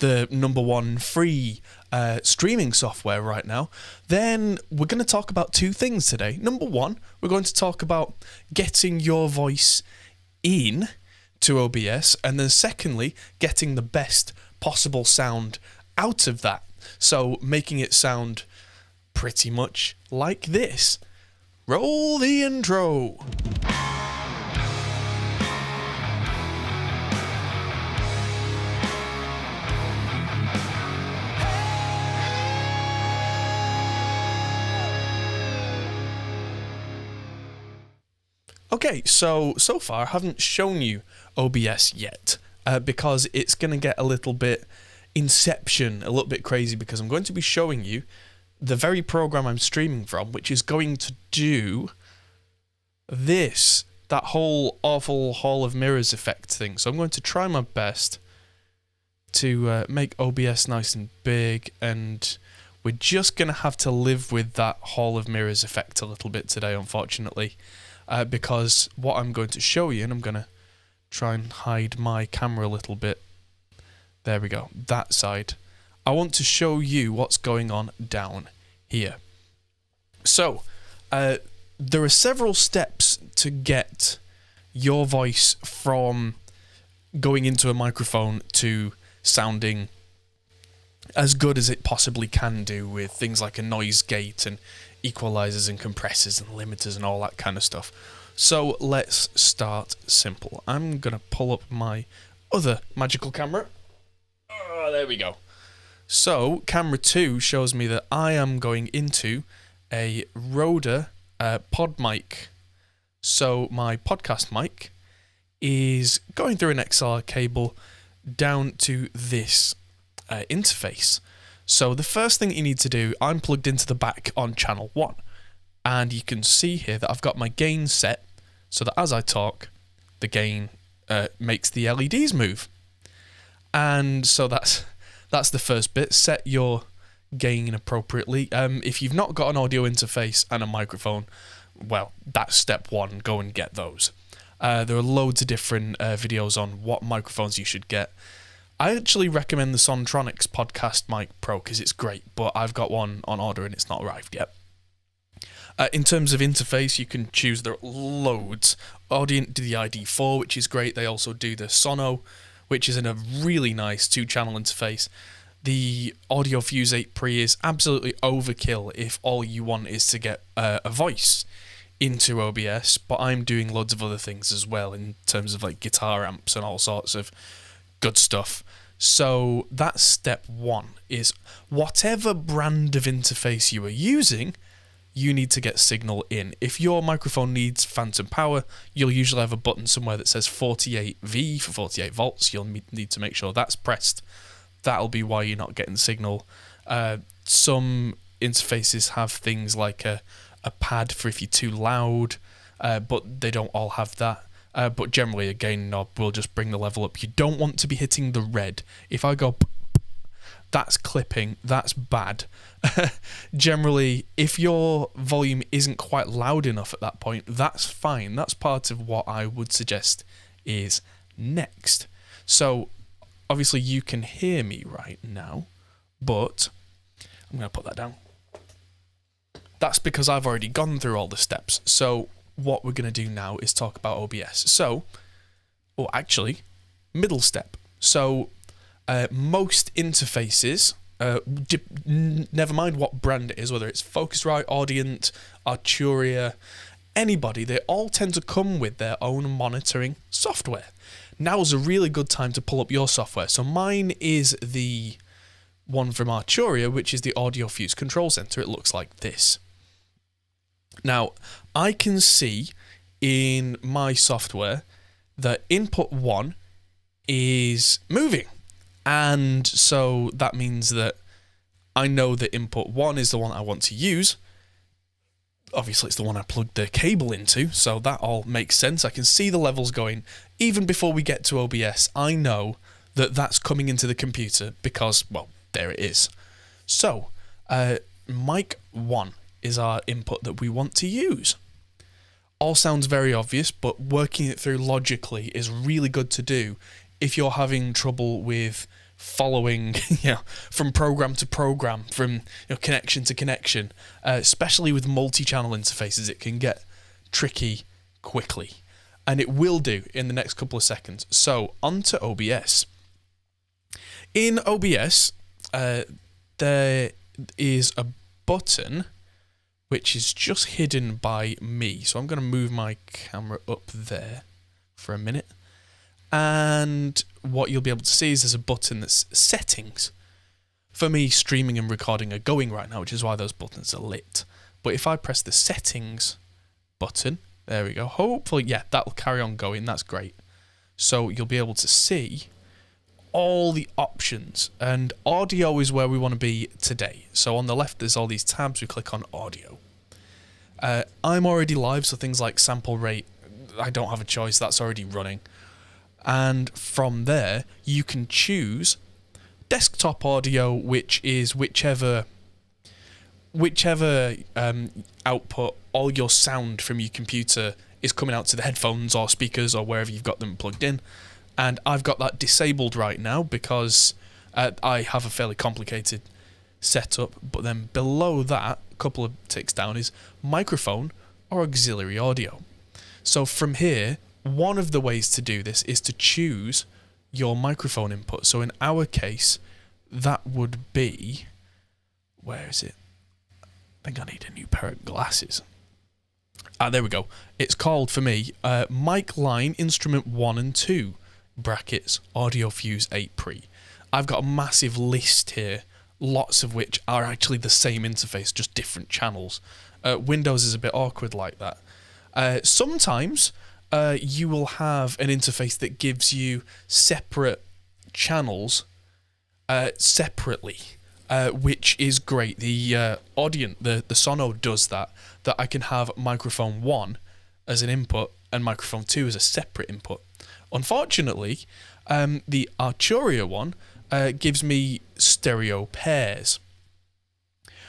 the #1 free streaming software right now, then we're going to talk about two things today. Number one, we're going to talk about getting your voice in to OBS, and then secondly, getting the best possible sound out of that. So making it sound pretty much like this. Roll the intro. Okay, so far I haven't shown you OBS yet because it's going to get a little bit Inception, a little bit crazy, because I'm going to be showing you the very program I'm streaming from, which is going to do this, that whole awful Hall of Mirrors effect thing. So I'm going to try my best to make OBS nice and big, and we're just going to have to live with that Hall of Mirrors effect a little bit today, unfortunately. Because what I'm going to show you, and I'm going to try and hide my camera a little bit. There we go, that side. I want to show you what's going on down here. So, there are several steps to get your voice from going into a microphone to sounding as good as it possibly can do with things like a noise gate and equalizers and compressors and limiters and all that kind of stuff. So let's start simple. I'm gonna pull up my other magical camera. Oh, there we go. So camera 2 shows me that I am going into a Rode pod mic. So my podcast mic is going through an XLR cable down to this interface. So the first thing you need to do, I'm plugged into the back on channel 1, and you can see here that I've got my gain set so that as I talk, the gain makes the LEDs move. And so that's the first bit. Set your gain appropriately. If you've not got an audio interface and a microphone, well, that's step 1. Go and get those. There are loads of different videos on what microphones you should get. I actually recommend the Sontronics Podcast Mic Pro because it's great, but I've got one on order and it's not arrived yet. In terms of interface, you can choose, there are loads. Audient do the ID4, which is great. They also do the Sono, which is in a really nice 2-channel interface. The Audio Fuse 8 Pre is absolutely overkill if all you want is to get a voice into OBS, but I'm doing loads of other things as well in terms of like guitar amps and all sorts of good stuff. So that's step 1, is whatever brand of interface you are using, you need to get signal in. If your microphone needs phantom power, you'll usually have a button somewhere that says 48V for 48 volts. You'll need to make sure that's pressed. That'll be why you're not getting signal. Some interfaces have things like a pad for if you're too loud, but they don't all have that. But generally a gain knob will just bring the level up. You don't want to be hitting the red. If I go, that's clipping, that's bad. Generally, if your volume isn't quite loud enough at that point, that's fine. That's part of what I would suggest is next. So, obviously you can hear me right now, but I'm going to put that down. That's because I've already gone through all the steps. So, what we're going to do now is talk about OBS. So, actually, middle step. So, most interfaces, never mind what brand it is, whether it's Focusrite, Audient, Arturia, anybody, they all tend to come with their own monitoring software. Now's a really good time to pull up your software. So mine is the one from Arturia, which is the Audio Fuse Control Center. It looks like this. Now, I can see in my software that input 1 is moving. And so that means that I know that input 1 is the one I want to use. Obviously, it's the one I plugged the cable into, so that all makes sense. I can see the levels going. Even before we get to OBS, I know that that's coming into the computer because, well, there it is. So, mic 1 is our input that we want to use. All sounds very obvious, but working it through logically is really good to do if you're having trouble with following, from program to program, from connection to connection. Especially with multi-channel interfaces, it can get tricky quickly, and it will do in the next couple of seconds. So onto OBS. In OBS, there is a button which is just hidden by me. So I'm going to move my camera up there for a minute. And what you'll be able to see is there's a button that's settings. For me, streaming and recording are going right now, which is why those buttons are lit. But if I press the settings button, there we go. Hopefully, yeah, that'll carry on going. That's great. So you'll be able to see all the options, and audio is where we want to be today. So on the left, there's all these tabs. We click on audio. I'm already live, so things like sample rate, I don't have a choice. That's already running. And from there, you can choose desktop audio, which is whichever output all your sound from your computer is coming out to the headphones or speakers or wherever you've got them plugged in. And I've got that disabled right now because I have a fairly complicated setup. But then below that, a couple of ticks down, is microphone or auxiliary audio. So from here, one of the ways to do this is to choose your microphone input. So in our case, that would be, where is it? I think I need a new pair of glasses. There we go. It's called, for me, mic line instrument 1 and 2, brackets, audio fuse 8 pre. I've got a massive list here, lots of which are actually the same interface, just different channels. Windows is a bit awkward like that. Sometimes you will have an interface that gives you separate channels separately, which is great. The Audient, the Sono does that I can have microphone 1 as an input and microphone 2 as a separate input. Unfortunately, the Arturia one gives me stereo pairs,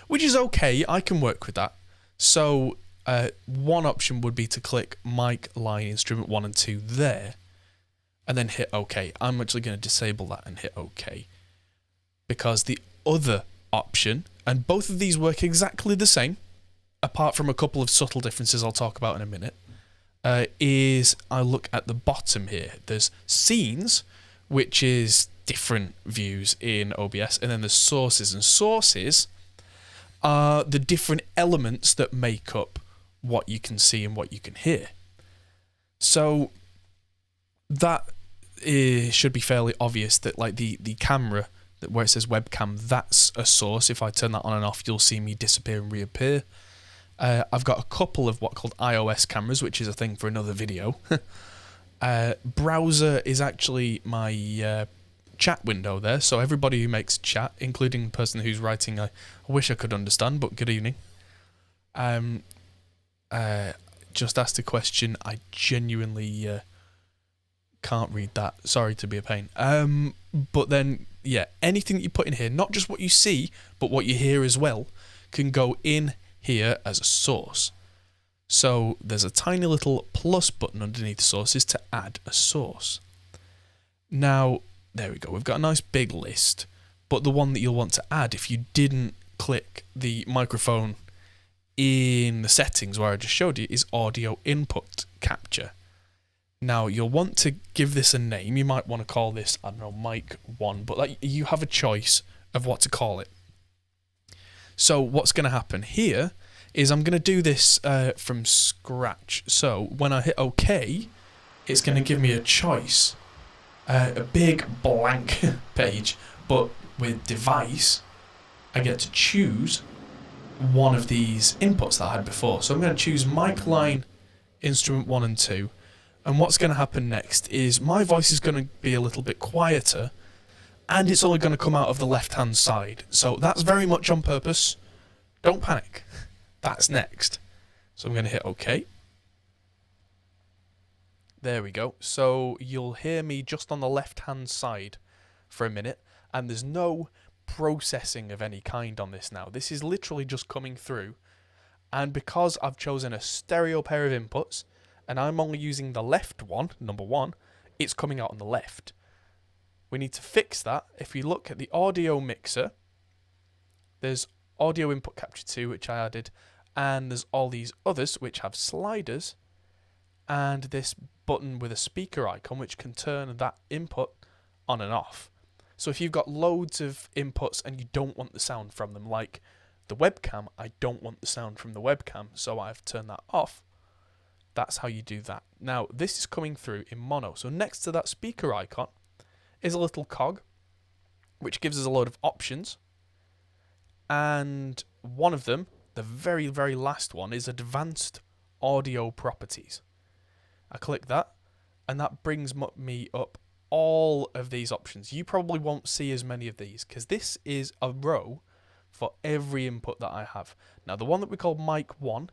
which is okay. I can work with that. So one option would be to click mic line instrument 1 and 2 there, and then hit OK. I'm actually going to disable that and hit OK, because the other option, and both of these work exactly the same, apart from a couple of subtle differences I'll talk about in a minute, is I look at the bottom here. There's scenes, which is different views in OBS, and then there's sources, and sources are the different elements that make up what you can see and what you can hear. So that should be fairly obvious that, like, the camera, where it says webcam, that's a source. If I turn that on and off, you'll see me disappear and reappear. I've got a couple of what are called iOS cameras, which is a thing for another video. Browser is actually my chat window there, so everybody who makes chat, including the person who's writing, I wish I could understand, but good evening. Just asked a question. I genuinely can't read that. Sorry to be a pain. But then, yeah, anything that you put in here, not just what you see, but what you hear as well, can go in here as a source. So there's a tiny little plus button underneath sources to add a source. Now, there we go. We've got a nice big list, but the one that you'll want to add if you didn't click the microphone in the settings where I just showed you is audio input capture. Now, you'll want to give this a name. You might want to call this, I don't know, mic 1, but like, you have a choice of what to call it. So what's going to happen here is I'm going to do this from scratch. So when I hit OK, it's going to give me a choice, a big blank page, but with device, I get to choose one of these inputs that I had before. So I'm going to choose mic line instrument 1 and 2. And what's going to happen next is my voice is going to be a little bit quieter, and it's only going to come out of the left-hand side. So that's very much on purpose. Don't panic. That's next. So I'm going to hit OK. There we go. So you'll hear me just on the left-hand side for a minute, and there's no processing of any kind on this now. This is literally just coming through, and because I've chosen a stereo pair of inputs, and I'm only using the left one, number 1, it's coming out on the left, We need to fix that. If you look at the audio mixer, there's audio input capture 2, which I added, and there's all these others which have sliders, and this button with a speaker icon which can turn that input on and off. So if you've got loads of inputs and you don't want the sound from them, like the webcam, I don't want the sound from the webcam, so I've turned that off. That's how you do that. Now, this is coming through in mono. So next to that speaker icon is a little cog, which gives us a load of options. And one of them, the very, very last one, is advanced audio properties. I click that, and that brings me up all of these options. You probably won't see as many of these, because this is a row for every input that I have. Now, the one that we call mic 1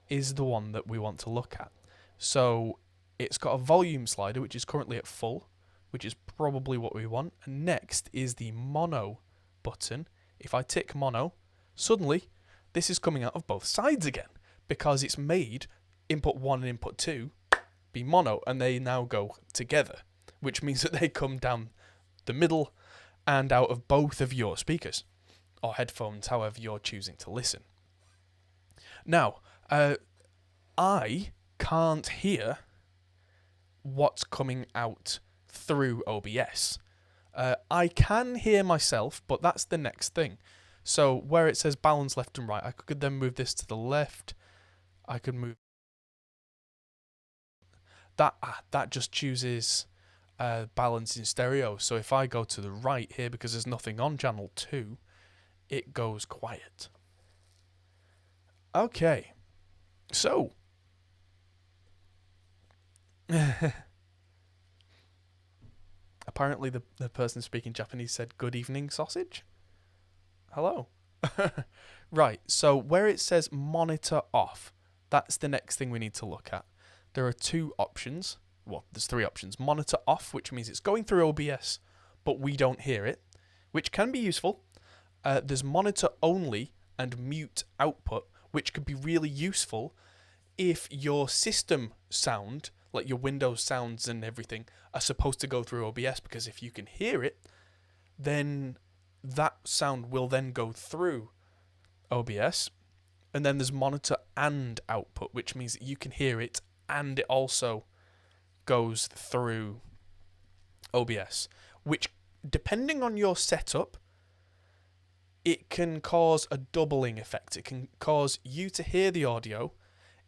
is the one that we want to look at. So it's got a volume slider, which is currently at full, which is probably what we want. And next is the mono button. If I tick mono, suddenly this is coming out of both sides again, because it's made input 1 and input 2 be mono, and they now go together, which means that they come down the middle and out of both of your speakers or headphones, however you're choosing to listen. Now, I can't hear what's coming out through OBS. I can hear myself, but that's the next thing. So where it says balance left and right, I could then move this to the left. I could move that just chooses balance in stereo. So if I go to the right here, because there's nothing on channel 2, it goes quiet. Okay, so apparently the person speaking Japanese said good evening sausage. Hello. Right, so where it says monitor off, that's the next thing we need to look at. There are two options. Well, there's three options. Monitor off, which means it's going through OBS, but we don't hear it, which can be useful. There's monitor only and mute output, which could be really useful if your system sound, like your Windows sounds and everything, are supposed to go through OBS, because if you can hear it, then that sound will then go through OBS. And then there's monitor and output, which means that you can hear it and it also goes through OBS, which, depending on your setup, it can cause a doubling effect. It can cause you to hear the audio,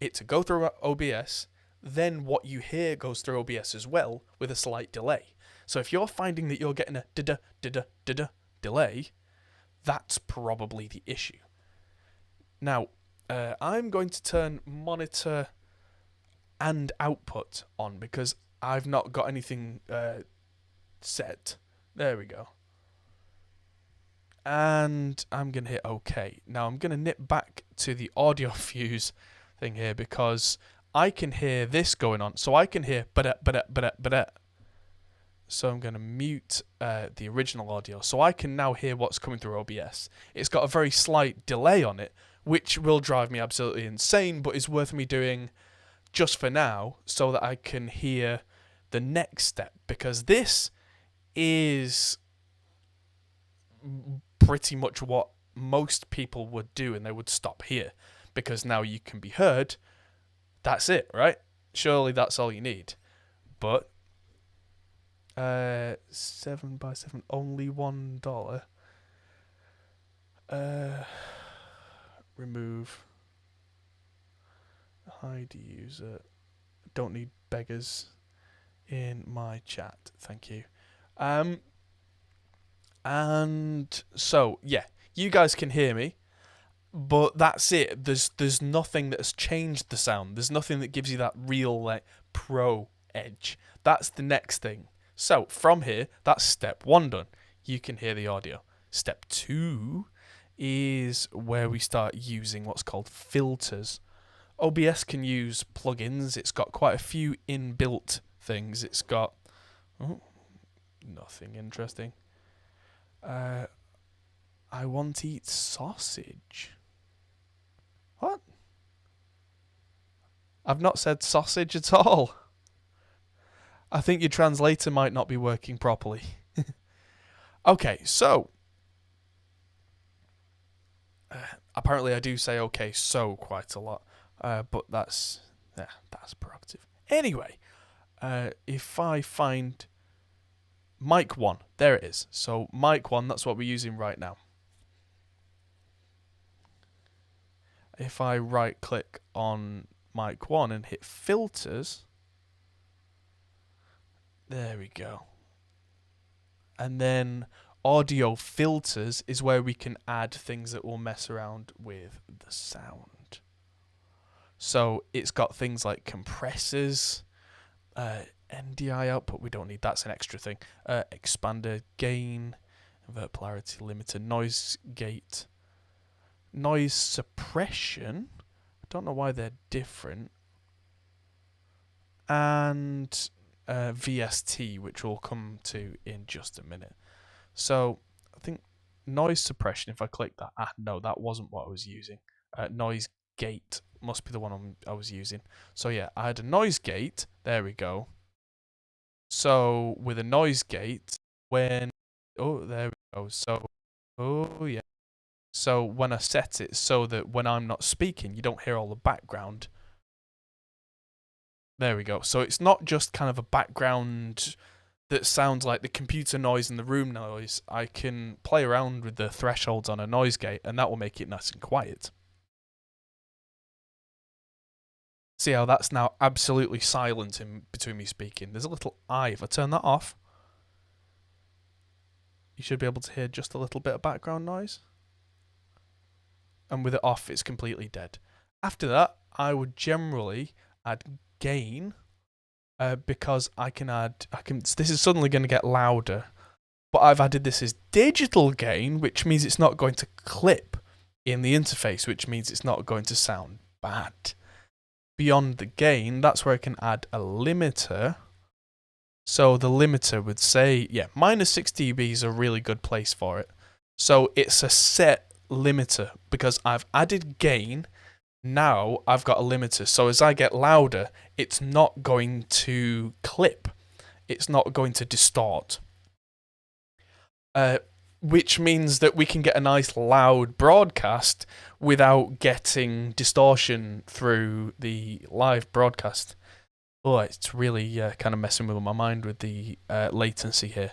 it to go through OBS, then what you hear goes through OBS as well with a slight delay. So if you're finding that you're getting a da-da delay, that's probably the issue. Now, I'm going to turn monitor and output on because I've not got anything set. There we go. And I'm going to hit OK. Now I'm going to nip back to the audio fuse thing here because I can hear this going on. So I can hear ba-da. So I'm going to mute the original audio. So I can now hear what's coming through OBS. It's got a very slight delay on it, which will drive me absolutely insane, but is worth me doing just for now so that I can hear the next step, because this is pretty much what most people would do, and they would stop here because now you can be heard. That's it, right? Surely that's all you need. But 7x7, only $1. Remove. Hide user. Don't need beggars in my chat. Thank you. And so yeah, you guys can hear me, but that's it. There's nothing that has changed the sound. There's nothing that gives you that real like pro edge. That's the next thing. So from here, that's step 1 done. You can hear the audio. Step 2 is where we start using what's called filters. OBS can use plugins. It's got quite a few inbuilt things. It's got nothing interesting. I want to eat sausage. What? I've not said sausage at all. I think your translator might not be working properly. Okay, so apparently I do say okay so quite a lot, but that's prerogative. Anyway, if I find mic 1, there it is. So mic 1, that's what we're using right now. If I right click on mic 1 and hit filters, there we go. And then audio filters is where we can add things that will mess around with the sound. So it's got things like compressors, NDI output, we don't need, that's an extra thing. Expander, gain, invert polarity limiter, noise gate, noise suppression. I don't know why they're different. And VST, which we'll come to in just a minute. So I think noise suppression, if I click that, no, that wasn't what I was using. Noise gate must be the one I was using. So yeah, I had a noise gate, there we go. So with a noise gate, there we go. So, yeah. So when I set it so that when I'm not speaking, you don't hear all the background. There we go. So it's not just kind of a background that sounds like the computer noise and the room noise. I can play around with the thresholds on a noise gate, and that will make it nice and quiet. See how that's now absolutely silent in between me speaking. There's a little eye. If I turn that off, you should be able to hear just a little bit of background noise. And with it off, it's completely dead. After that, I would generally add gain, because this is suddenly going to get louder, but I've added this as digital gain, which means it's not going to clip in the interface, which means it's not going to sound bad. Beyond the gain, that's where I can add a limiter. So the limiter would say, yeah, minus 6 dB is a really good place for it. So it's a set limiter because I've added gain. Now I've got a limiter. So as I get louder, it's not going to clip. It's not going to distort. Which means that we can get a nice loud broadcast without getting distortion through the live broadcast. Oh, it's really kind of messing with my mind with the latency here.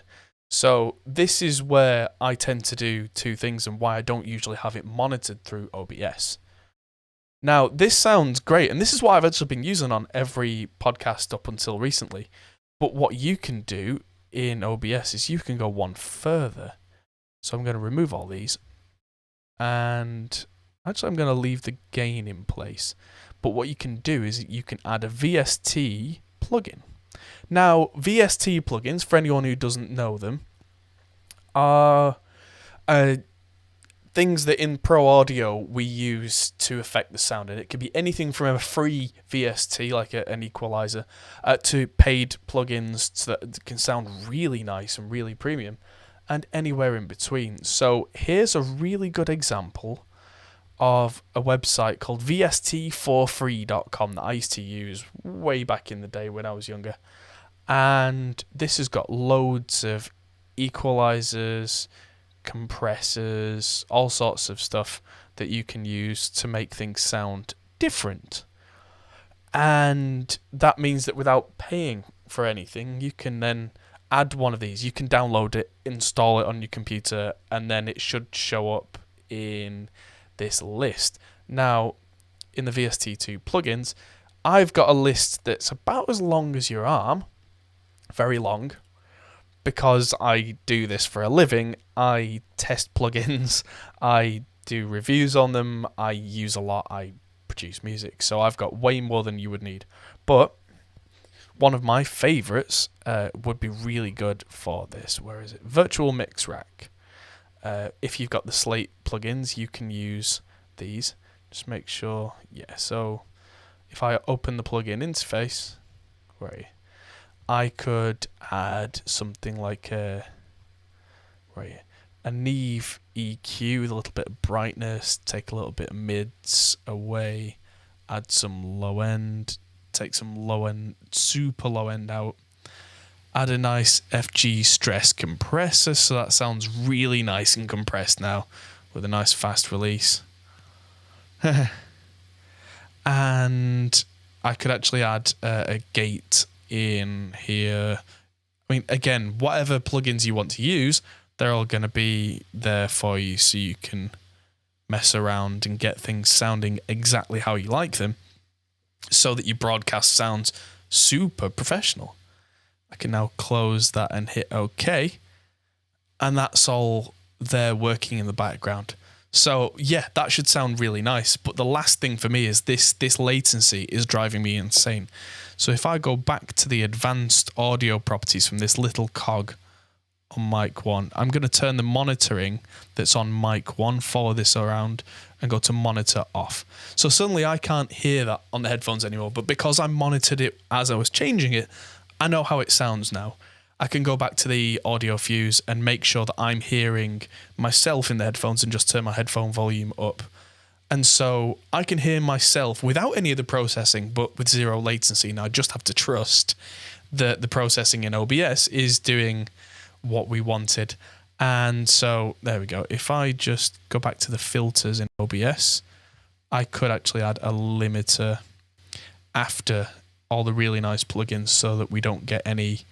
So this is where I tend to do two things and why I don't usually have it monitored through OBS. Now, this sounds great, and this is what I've actually been using on every podcast up until recently. But what you can do in OBS is you can go one further. So I'm going to remove all these. And actually, I'm going to leave the gain in place. But what you can do is you can add a VST plugin. Now, VST plugins, for anyone who doesn't know them, are things that in Pro Audio we use to affect the sound. And it could be anything from a free VST, like an equalizer, to paid plugins so that can sound really nice and really premium, and anywhere in between. So here's a really good example of a website called vst4free.com that I used to use way back in the day when I was younger. And this has got loads of equalizers, compressors, all sorts of stuff that you can use to make things sound different. And that means that without paying for anything, you can then add one of these. You can download it, install it on your computer, and then it should show up in this list. Now, in the VST2 plugins, I've got a list that's about as long as your arm, very long, because I do this for a living. I test plugins, I do reviews on them, I use a lot, I produce music, so I've got way more than you would need. But one of my favorites would be really good for this. Where is it? Virtual Mix Rack. If you've got the Slate plugins, you can use these. Just make sure, yeah. So if I open the plugin interface, where are you? I could add something like a Neve EQ with a little bit of brightness, take a little bit of mids away, add some low end, take some low end, super low end out, add a nice FG stress compressor, so that sounds really nice and compressed now with a nice fast release. And I could actually add a gate in here. I mean, again, whatever plugins you want to use, they're all going to be there for you, so you can mess around and get things sounding exactly how you like them, so that your broadcast sounds super professional. I can now close that and hit OK, and that's all there working in the background. So yeah, that should sound really nice. But the last thing for me is this latency is driving me insane. So if I go back to the advanced audio properties from this little cog on mic 1, I'm going to turn the monitoring that's on mic 1, follow this around, and go to monitor off. So suddenly I can't hear that on the headphones anymore, but because I monitored it as I was changing it, I know how it sounds now. I can go back to the audio fuse and make sure that I'm hearing myself in the headphones and just turn my headphone volume up. And so I can hear myself without any of the processing, but with zero latency. Now I just have to trust that the processing in OBS is doing what we wanted. And so there we go. If I just go back to the filters in OBS, I could actually add a limiter after all the really nice plugins so that we don't get any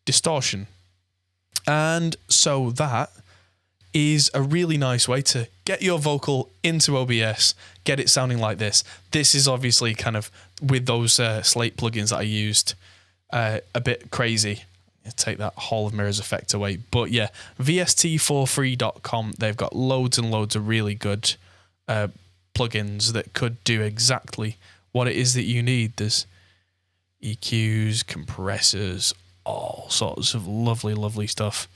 distortion. And so that is a really nice way to get your vocal into OBS, get it sounding like this. This is obviously kind of, with those Slate plugins that I used, a bit crazy. Take that Hall of Mirrors effect away. But yeah, VST43.com, they've got loads and loads of really good plugins that could do exactly what it is that you need. There's EQs, compressors, all sorts of lovely, lovely stuff.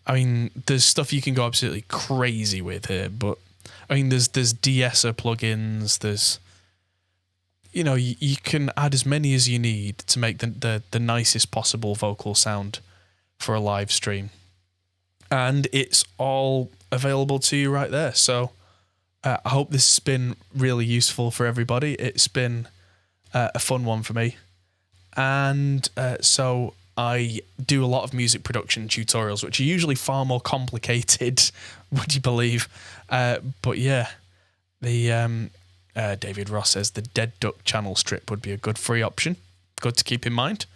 I mean, there's stuff you can go absolutely crazy with here, but I mean, there's de-esser plugins. There's, you know, you can add as many as you need to make the nicest possible vocal sound for a live stream, and it's all available to you right there. So I hope this has been really useful for everybody. It's been a fun one for me, and so I do a lot of music production tutorials, which are usually far more complicated, would you believe? But yeah, the David Ross says the Dead Duck channel strip would be a good free option. Good to keep in mind.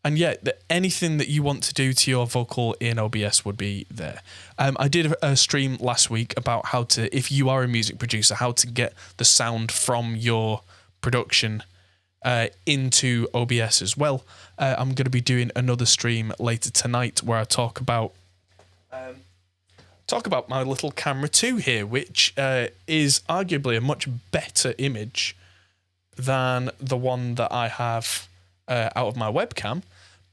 And yeah, anything that you want to do to your vocal in OBS would be there. I did a stream last week about how to, if you are a music producer, how to get the sound from your production into OBS as well. I'm going to be doing another stream later tonight where I talk about my little camera 2 here, which is arguably a much better image than the one that I have out of my webcam,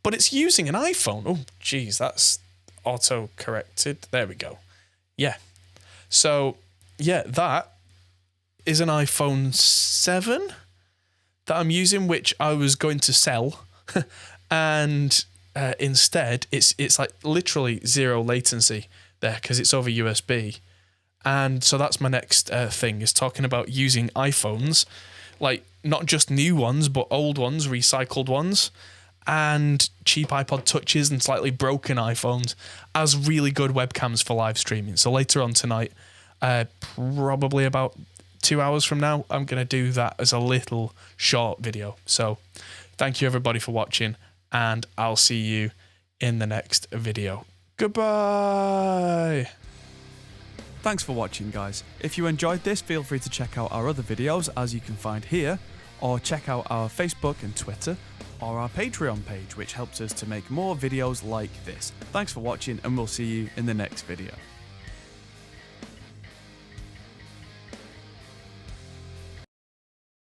but it's using an iPhone. Oh, geez, that's auto-corrected. There we go. Yeah. So, yeah, that is an iPhone 7 that I'm using, which I was going to sell, and instead it's like literally zero latency there because it's over USB. And so that's my next thing, is talking about using iPhones, like not just new ones, but old ones, recycled ones, and cheap iPod Touches and slightly broken iPhones as really good webcams for live streaming. So later on tonight, probably about 2 hours from now, I'm going to do that as a little short video. So thank you everybody for watching, and I'll see you in the next video. Goodbye. Thanks for watching, guys. If you enjoyed this, feel free to check out our other videos, as you can find here, or check out our Facebook and Twitter, or our Patreon page, which helps us to make more videos like this. Thanks for watching, and we'll see you in the next video.